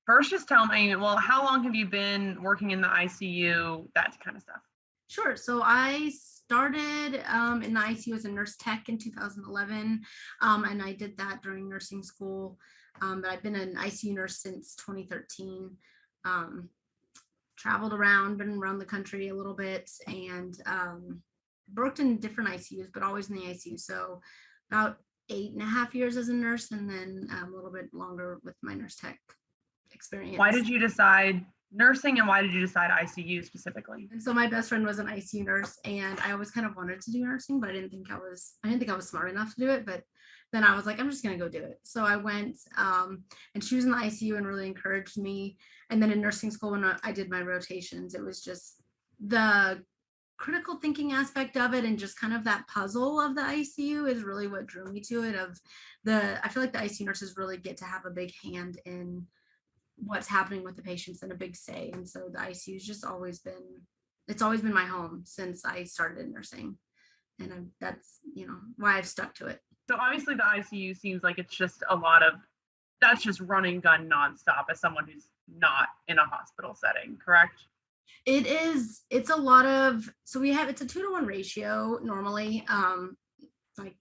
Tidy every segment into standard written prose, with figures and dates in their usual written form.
First, just tell me, well, how long have you been working in the ICU, that kind of stuff? Sure. So I started in the ICU as a nurse tech in 2011, and I did that during nursing school. But I've been an ICU nurse since 2013. Um, Traveled around, been around the country a little bit, and worked in different ICUs, but always in the ICU. So about 8.5 years as a nurse, and then a little bit longer with my nurse tech Why experience. did you decide nursing and why did you decide ICU specifically? And so my best friend was an ICU nurse, and I always kind of wanted to do nursing, but I didn't think I was smart enough to do it. But then I was like, I'm just gonna go do it. So I went, and she was in the ICU and really encouraged me. And then in nursing school, when I did my rotations, it was just the critical thinking aspect of it and just kind of that puzzle of the ICU is really what drew me to it. I feel like the ICU nurses really get to have a big hand in what's happening with the patients and a big say. And so the ICU has just always been my home since I started in nursing. And that's, why I've stuck to it. So obviously the ICU seems like it's just a lot of that's just running gun nonstop as someone who's not in a hospital setting, correct? It's a lot of, so it's a 2-to-1 ratio normally. Like,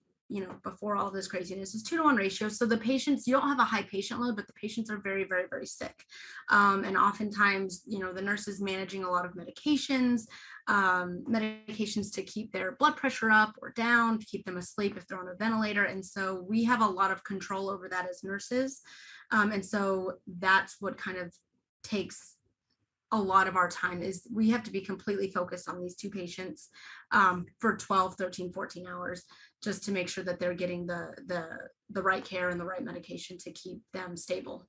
before all this craziness is 2-to-1 ratio. So the patients, you don't have a high patient load, but the patients are very, very, very sick. And oftentimes, the nurse is managing a lot of medications to keep their blood pressure up or down, to keep them asleep if they're on a ventilator. And so we have a lot of control over that as nurses. And so that's what kind of takes a lot of our time is we have to be completely focused on these two patients for 12, 13, 14 hours just to make sure that they're getting the right care and the right medication to keep them stable.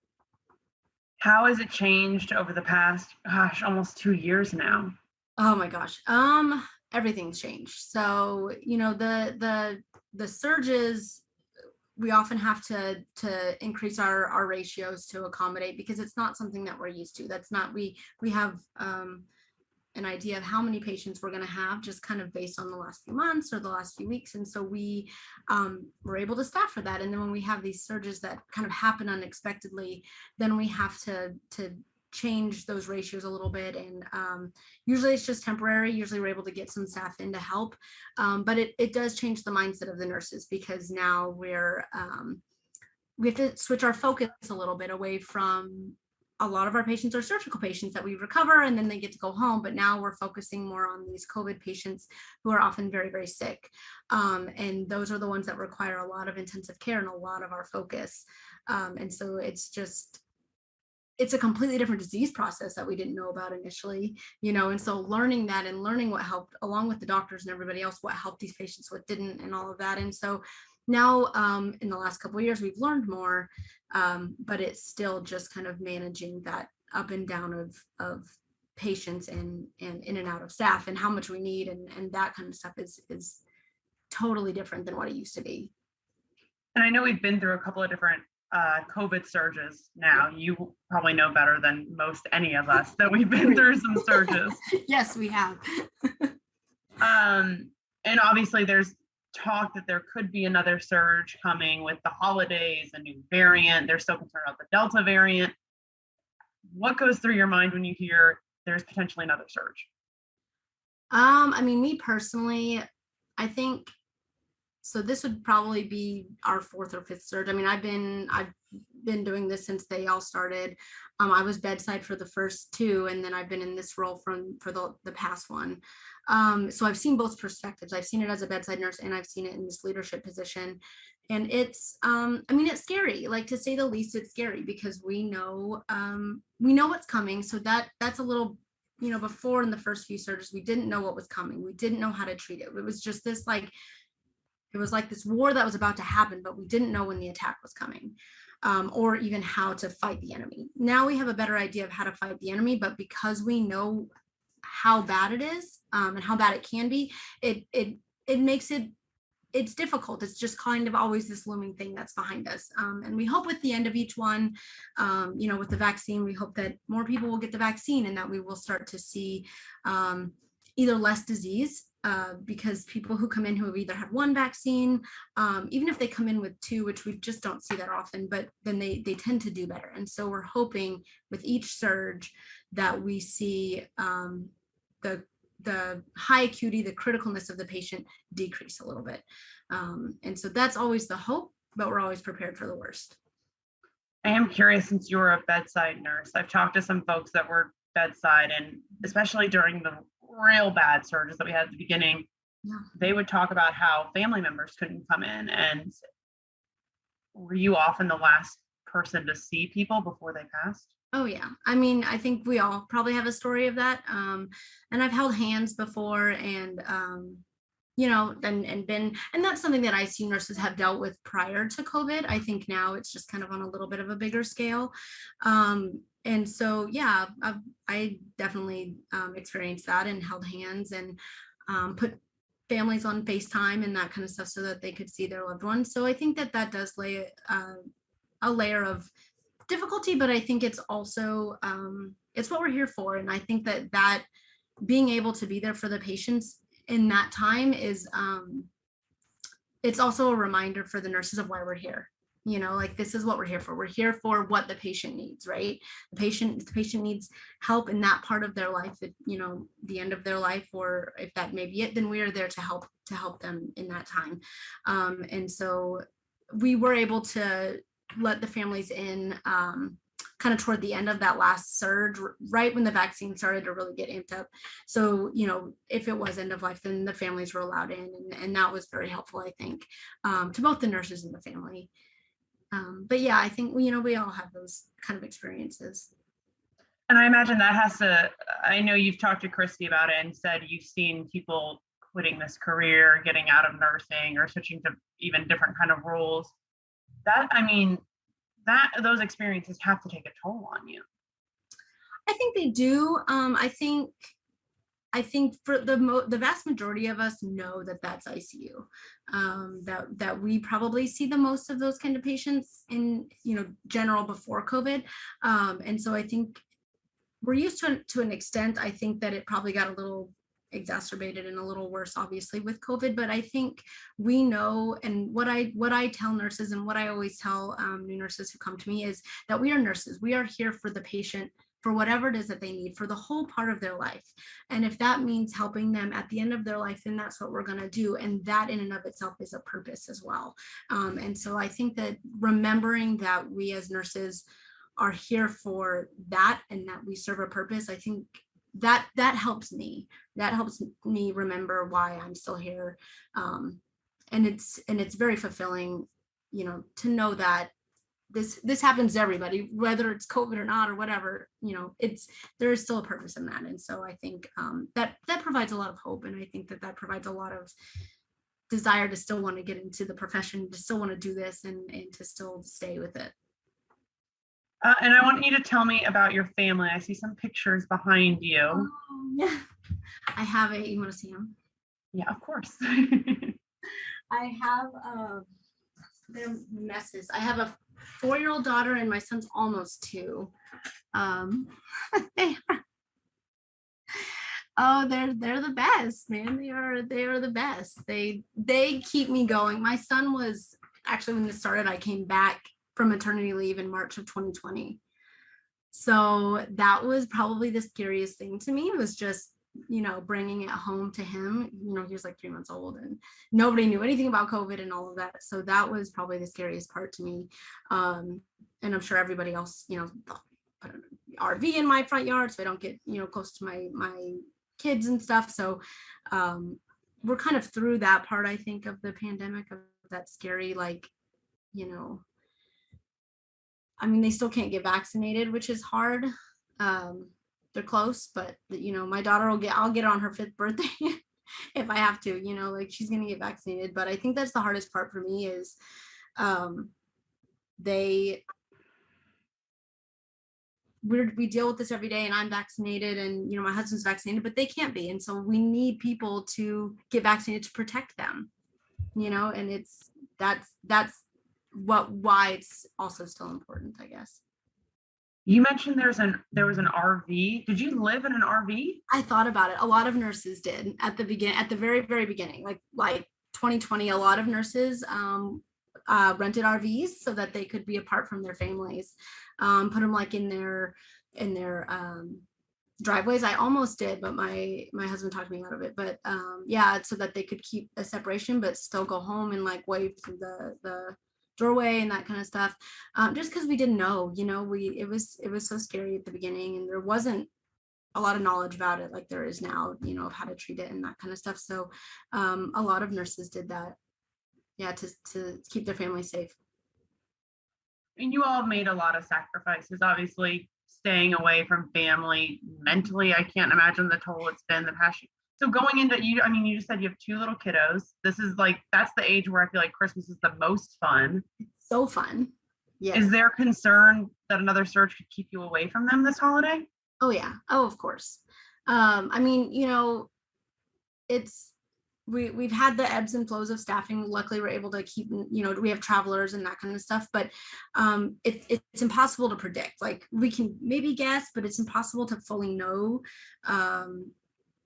How has it changed over the past, gosh, almost 2 years now? Oh my gosh. Everything's changed. So, the surges, we often have to increase our ratios to accommodate because it's not something that we're used to. That's not we have an idea of how many patients we're going to have just kind of based on the last few months or the last few weeks, and so we were able to staff for that. And then when we have these surges that kind of happen unexpectedly, then we have to change those ratios a little bit. And usually it's just temporary. Usually we're able to get some staff in to help, but it does change the mindset of the nurses because now we have to switch our focus a little bit away from, a lot of our patients are surgical patients that we recover and then they get to go home. But now we're focusing more on these COVID patients who are often very, very sick. And those are the ones that require a lot of intensive care and a lot of our focus. And so it's a completely different disease process that we didn't know about initially, and so learning that and learning what helped along with the doctors and everybody else, what helped these patients, what didn't, and all of that. And so now in the last couple of years, we've learned more, but it's still just kind of managing that up and down of patients and in and out of staff and how much we need. And that kind of stuff is totally different than what it used to be. And I know we've been through a couple of different COVID surges now. You probably know better than most any of us that we've been through some surges. Yes, we have. And obviously there's talk that there could be another surge coming with the holidays, a new variant. They're so concerned about the Delta variant. What goes through your mind when you hear there's potentially another surge? I mean, me personally, I think so. This would probably be our fourth or fifth surge. I mean, I've been doing this since they all started. I was bedside for the first two, and then I've been in this role for the past one. So I've seen both perspectives. I've seen it as a bedside nurse, and I've seen it in this leadership position. And I mean, it's scary. Like, to say the least, it's scary because we know what's coming. So that's a little, before in the first few surges, we didn't know what was coming. We didn't know how to treat it. It was just this it was like this war that was about to happen, but we didn't know when the attack was coming, or even how to fight the enemy. Now we have a better idea of how to fight the enemy, but because we know how bad it is, and how bad it can be, it makes it's difficult. It's just kind of always this looming thing that's behind us. And we hope with the end of each one, with the vaccine, we hope that more people will get the vaccine and that we will start to see either less disease, because people who come in who have either had one vaccine, even if they come in with two, which we just don't see that often, but then they tend to do better. And so we're hoping with each surge that we see the high acuity, the criticalness of the patient decrease a little bit. And so that's always the hope, but we're always prepared for the worst. I am curious, since you were a bedside nurse, I've talked to some folks that were bedside, and especially during the real bad surges that we had at the beginning, Yeah. they would talk about how family members couldn't come in. And were you often the last person to see people before they passed? Oh yeah. I mean, I think we all probably have a story of that. And I've held hands before, and and that's something that ICU nurses have dealt with prior to COVID. I think now it's just kind of on a little bit of a bigger scale. And so, yeah, I definitely experienced that and held hands and put families on FaceTime and that kind of stuff so that they could see their loved ones. So I think that does lay a layer of difficulty, but I think it's also it's what we're here for. And I think that being able to be there for the patients in that time is it's also a reminder for the nurses of why we're here. Like, this is what we're here for. We're here for what the patient needs, right? The patient needs help in that part of their life, at, the end of their life, or if that may be it, then we are there to help them in that time. And so we were able to let the families in kind of toward the end of that last surge, right when the vaccine started to really get amped up. So, if it was end of life, then the families were allowed in, and that was very helpful, I think, to both the nurses and the family. But yeah, I think, we all have those kind of experiences. And I imagine that I know you've talked to Christy about it and said you've seen people quitting this career, getting out of nursing, or switching to even different kind of roles. Those experiences have to take a toll on you. I think they do. I think for the vast majority of us know that that's ICU, that we probably see the most of those kind of patients in, general before COVID. And so I think we're used to an extent. I think that it probably got a little exacerbated and a little worse, obviously, with COVID. But I think we know, and what I tell nurses and what I always tell new nurses who come to me is that we are nurses. We are here for the patient, for whatever it is that they need, for the whole part of their life. And if that means helping them at the end of their life, then that's what we're going to do. And that in and of itself is a purpose as well. And so I think that remembering that we as nurses are here for that, and that we serve a purpose, I think that helps me. That helps me remember why I'm still here. And it's very fulfilling, to know that this happens to everybody, whether it's COVID or not, or whatever, there is still a purpose in that. And so I think that provides a lot of hope. And I think that provides a lot of desire to still want to get into the profession, to still want to do this, and to still stay with it. And I want you to tell me about your family. I see some pictures behind you. Oh, yeah. I have you want to see them? Yeah, of course. I have they're messes. I have a 4-year-old daughter, and my son's almost 2. They are, they're the best, man. They are the best. They keep me going. My son was actually, when this started, I came back from maternity leave in March of 2020. So that was probably the scariest thing to me, was just, bringing it home to him. He was like 3 months old, and nobody knew anything about COVID and all of that. So that was probably the scariest part to me. And I'm sure everybody else, put an RV in my front yard so I don't get, close to my kids and stuff. So we're kind of through that part, I think, of the pandemic, of that scary, they still can't get vaccinated, which is hard. They're close, but my daughter I'll get on her 5th birthday if I have to, she's going to get vaccinated. But I think that's the hardest part for me is we deal with this every day, and I'm vaccinated, and my husband's vaccinated, but they can't be. And so we need people to get vaccinated to protect them, and that's why it's also still important, I guess. You mentioned there was an RV. Did you live in an RV? I thought about it. A lot of nurses did at the beginning, at the very, very beginning, like 2020. A lot of nurses rented RVs so that they could be apart from their families. Put them like in their driveways. I almost did, but my husband talked me out of it. But yeah, so that they could keep a separation, but still go home and like wave through the doorway and that kind of stuff. Just because we didn't know, it was so scary at the beginning, and there wasn't a lot of knowledge about it like there is now, of how to treat it and that kind of stuff. So a lot of nurses did that, yeah, to keep their family safe. And you all have made a lot of sacrifices, obviously staying away from family mentally. I can't imagine the toll it's been the past year. So going into you, I mean, you just said you have two little kiddos. This is like, that's the age where I feel like Christmas is the most fun. So fun. Yes. Is there concern that another surge could keep you away from them this holiday? Oh yeah. Oh, of course. I mean, it's we've had the ebbs and flows of staffing. Luckily, we're able to keep, we have travelers and that kind of stuff, but it's impossible to predict. Like we can maybe guess, but it's impossible to fully know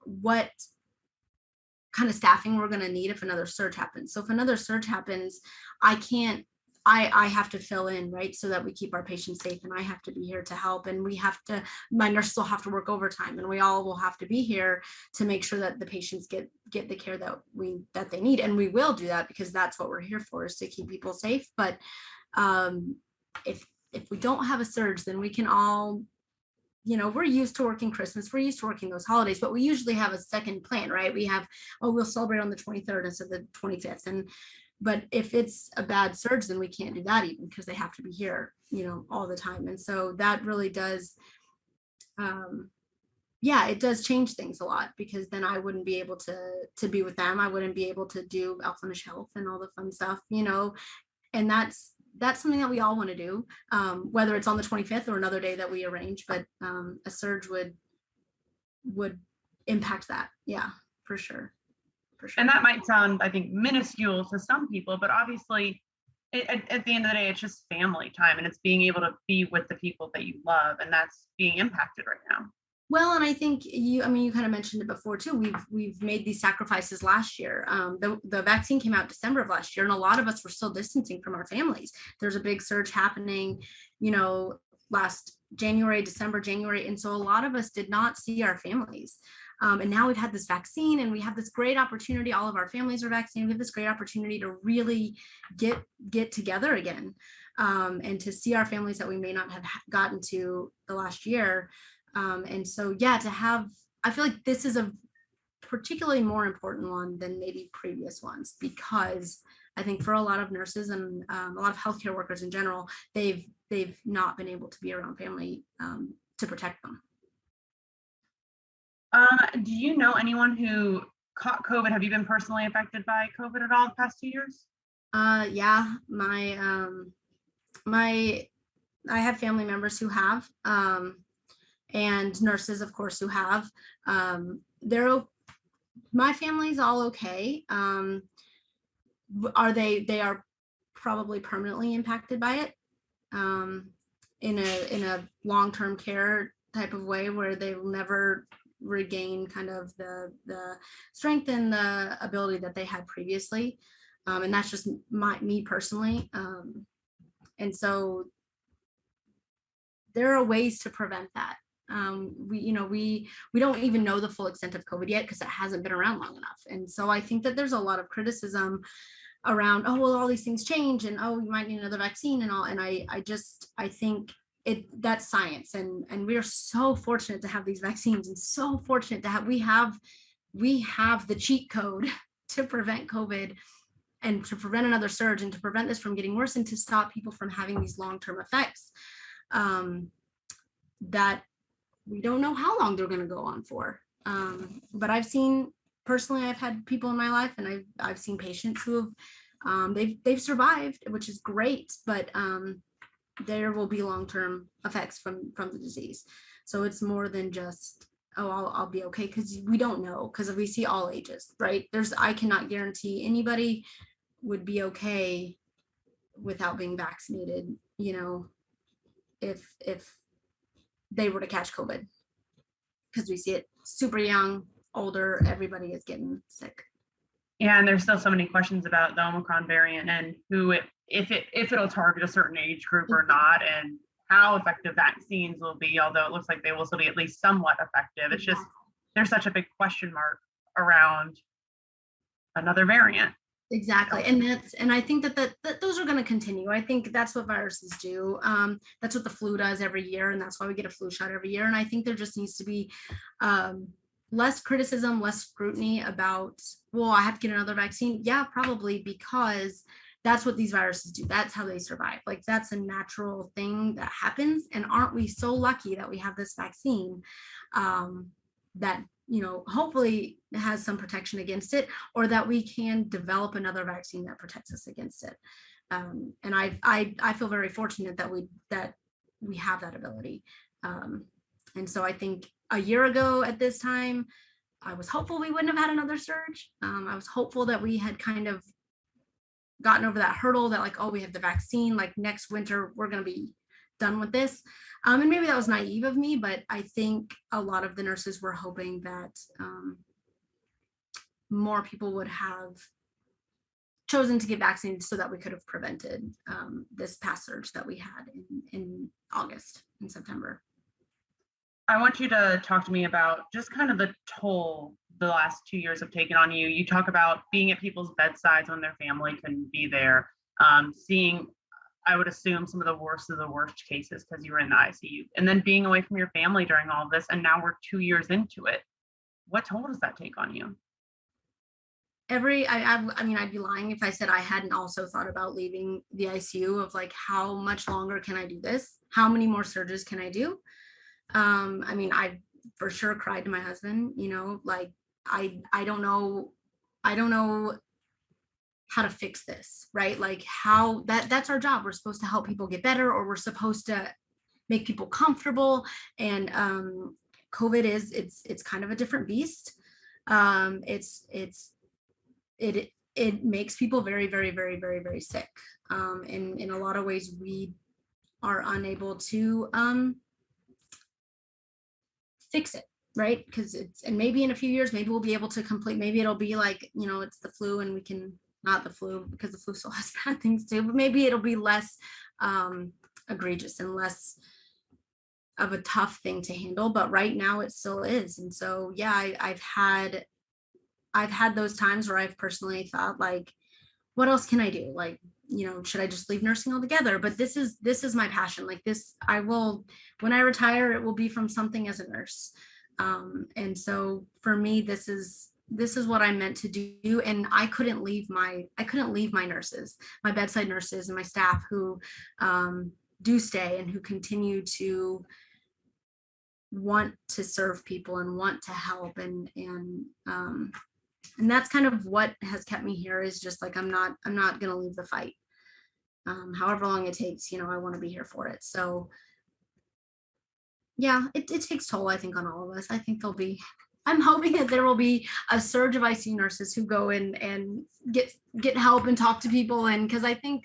what kind of staffing we're going to need if another surge happens. So if another surge happens, I can't I have to fill in, right, so that we keep our patients safe, and I have to be here to help, and my nurses will have to work overtime, and we all will have to be here to make sure that the patients get the care that they need, and we will do that because that's what we're here for, is to keep people safe. But if we don't have a surge, then we can all, we're used to working Christmas, we're used to working those holidays, but we usually have a second plan, right? We have, we'll celebrate on the 23rd instead of the 25th, but if it's a bad surge, then we can't do that even, because they have to be here, all the time. And so that really does, it does change things a lot, because then I wouldn't be able to be with them. I wouldn't be able to do Elfinish Health and all the fun stuff, and that's something that we all want to do, whether it's on the 25th or another day that we arrange, but a surge would impact that. Yeah, for sure. And that might sound, I think, minuscule to some people, but obviously at the end of the day, it's just family time, and it's being able to be with the people that you love, and that's being impacted right now. Well, and I think you kind of mentioned it before too. We've made these sacrifices last year. The vaccine came out December of last year, and a lot of us were still distancing from our families. There's a big surge happening, last December, January. And so a lot of us did not see our families. And now we've had this vaccine, and we have this great opportunity. All of our families are vaccinated. We have this great opportunity to really get together again, and to see our families that we may not have gotten to the last year. And so, yeah, I feel like this is a particularly more important one than maybe previous ones, because I think for a lot of nurses and a lot of healthcare workers in general, they've not been able to be around family to protect them. Do you know anyone who caught COVID? Have you been personally affected by COVID at all the past 2 years? Yeah, I have family members who have, and nurses, of course, who have. My family's all okay. They are probably permanently impacted by it, in a long-term care type of way, where they will never regain kind of the strength and the ability that they had previously. And that's just me personally. And so there are ways to prevent that. We don't even know the full extent of COVID yet, because it hasn't been around long enough. And so I think that there's a lot of criticism around, oh, well, all these things change, and oh, you might need another vaccine and all. And I think that's science, and we are so fortunate to have these vaccines, and so fortunate to have we have the cheat code to prevent COVID, and to prevent another surge, and to prevent this from getting worse, and to stop people from having these long-term effects that we don't know how long they're going to go on for. But I've had people in my life, and I've seen patients who have they've survived, which is great, but there will be long-term effects from the disease. So it's more than just, oh, I'll be okay, because we don't know, because we see all ages, right? I cannot guarantee anybody would be okay without being vaccinated, if they were to catch COVID, because we see it super young, older, everybody is getting sick. Yeah, and there's still so many questions about the Omicron variant and if it'll target a certain age group or not, and how effective vaccines will be, although it looks like they will still be at least somewhat effective. It's just, there's such a big question mark around another variant. Exactly. And I think that those are going to continue. I think that's what viruses do. That's what the flu does every year. And that's why we get a flu shot every year. And I think there just needs to be less criticism, less scrutiny about, well, I have to get another vaccine. Yeah, probably, because that's what these viruses do. That's how they survive. Like, that's a natural thing that happens. And aren't we so lucky that we have this vaccine that, hopefully has some protection against it, or that we can develop another vaccine that protects us against it. And I feel very fortunate that we have that ability. And so I think a year ago at this time, I was hopeful we wouldn't have had another surge. I was hopeful that we had kind of gotten over that hurdle, that like, oh, we have the vaccine, like next winter we're going to be done with this. And maybe that was naive of me, but I think a lot of the nurses were hoping that more people would have chosen to get vaccinated so that we could have prevented this past surge that we had in August and September. I want you to talk to me about just kind of the toll the last 2 years have taken on you. You talk about being at people's bedsides when their family couldn't be there, seeing, I would assume, some of the worst cases because you were in the ICU, and then being away from your family during all of this. And now we're 2 years into it. What toll does that take on you? I mean, I'd be lying if I said I hadn't also thought about leaving the ICU, of like, how much longer can I do this? How many more surges can I do? I mean, I for sure cried to my husband, like, I don't know how to fix this, right? Like, how that's our job. We're supposed to help people get better, or we're supposed to make people comfortable. And COVID it's kind of a different beast. It makes people very, very, very, very, very sick. And in a lot of ways, we are unable to fix it, right? Because and maybe in a few years, maybe we'll be able to maybe it'll be like, it's the flu, and we can, not the flu, because the flu still has bad things too, but maybe it'll be less egregious and less of a tough thing to handle. But right now it still is. And so, yeah, I've had those times where I've personally thought, like, what else can I do? Like, should I just leave nursing altogether? But this is my passion. Like, this, when I retire, it will be from something as a nurse. And so for me, this is what I'm meant to do. And I couldn't leave my nurses, my bedside nurses, and my staff who do stay and who continue to want to serve people and want to help. And that's kind of what has kept me here, is just like, I'm not going to leave the fight. However long it takes, I want to be here for it. So yeah, it takes toll, I think, on all of us. I think I'm hoping that there will be a surge of ICU nurses who go in and get help and talk to people. And because I think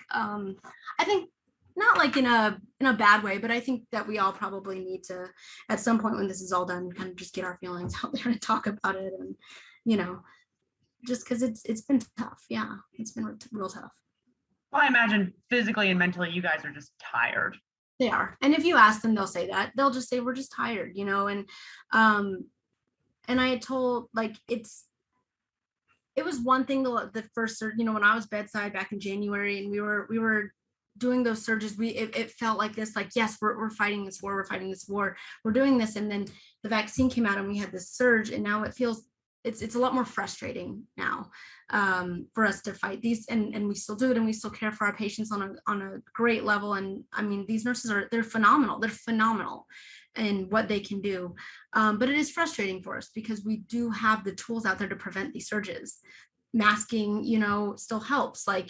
not like in a bad way, but I think that we all probably need to, at some point when this is all done, kind of just get our feelings out there and talk about it. And, just because it's been tough. Yeah, it's been real tough. Well, I imagine physically and mentally you guys are just tired. They are. And if you ask them, they'll say that. They'll just say, we're just tired, and I had told, like, it was one thing, the first surge, when I was bedside back in January, and we were doing those surges, it felt like this, like, yes, we're fighting this war, we're doing this. And then the vaccine came out and we had this surge, and now it feels, it's a lot more frustrating now for us to fight these, and we still do it, and we still care for our patients on a great level. And I mean, these nurses they're phenomenal in what they can do, but it is frustrating for us because we do have the tools out there to prevent these surges. Masking, still helps, like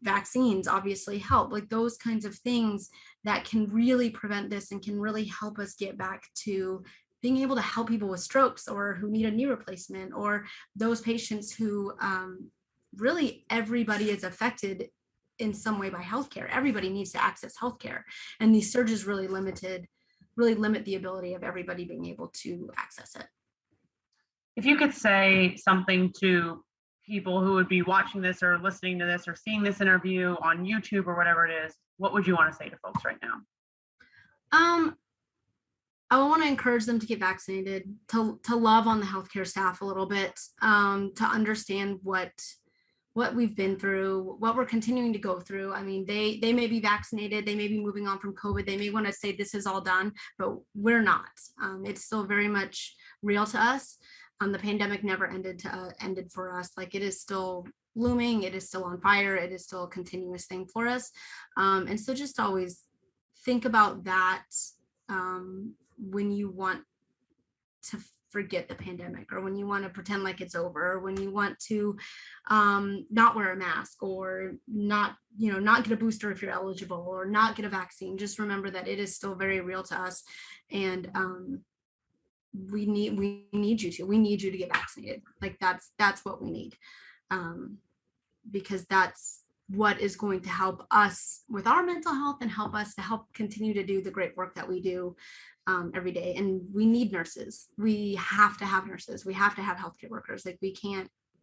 vaccines obviously help, like those kinds of things that can really prevent this and can really help us get back to being able to help people with strokes, or who need a knee replacement, or those patients who really, everybody is affected in some way by healthcare. Everybody needs to access healthcare, and these surges really limited really limit the ability of everybody being able to access it. If you could say something to people who would be watching this or listening to this or seeing this interview on YouTube or whatever it is, what would you want to say to folks right now? I want to encourage them to get vaccinated, to love on the healthcare staff a little bit, to understand what we've been through, what we're continuing to go through. I mean, they may be vaccinated, they may be moving on from COVID, they may want to say this is all done, but we're not. It's still very much real to us. The pandemic never ended for us. Like, it is still looming, it is still on fire, it is still a continuous thing for us. And so just always think about that when you want to forget the pandemic, or when you want to pretend like it's over, or when you want to not wear a mask, or not get a booster if you're eligible, or not get a vaccine. Just remember that it is still very real to us, and we need you to get vaccinated. Like, that's what we need, because that's what is going to help us with our mental health, and help us to help continue to do the great work that we do every day. And we need nurses. We have to have nurses. We have to have healthcare workers. Like,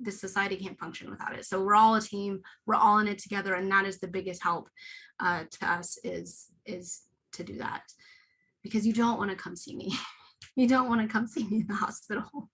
this society can't function without it. So we're all a team. We're all in it together. And that is the biggest help to us, is to do that. Because you don't want to come see me. You don't want to come see me in the hospital.